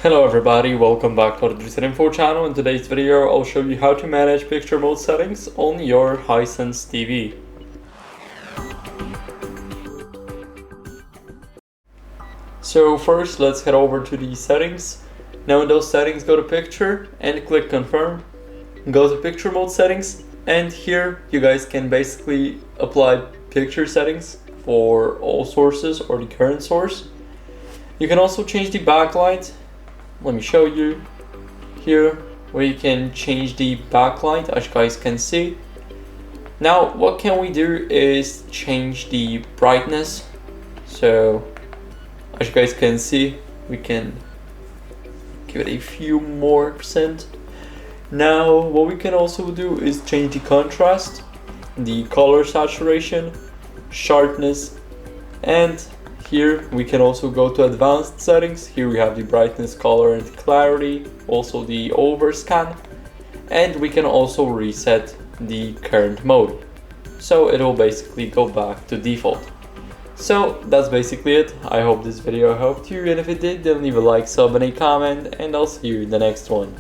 Hello everybody, welcome back to the HardReset.Info channel. In today's video, I'll show you how to manage picture mode settings on your HISENSE TV. So first, let's head over to the settings. Now in those settings, go to picture and click confirm. Go to picture mode settings, and here you guys can basically apply picture settings for all sources or the current source. You can also change the backlight. Let me show you here where you can change the backlight, as you guys can see. Now what can we do is change the brightness. So as you guys can see, we can give it a few more percent. Now what we can also do is change the contrast, the color saturation, sharpness, and here we can also go to advanced settings. Here we have the brightness, color, and clarity, also the overscan, and we can also reset the current mode. So it will basically go back to default. So that's basically it. I hope this video helped you, and if it did, then leave a like, sub, and a comment, and I'll see you in the next one.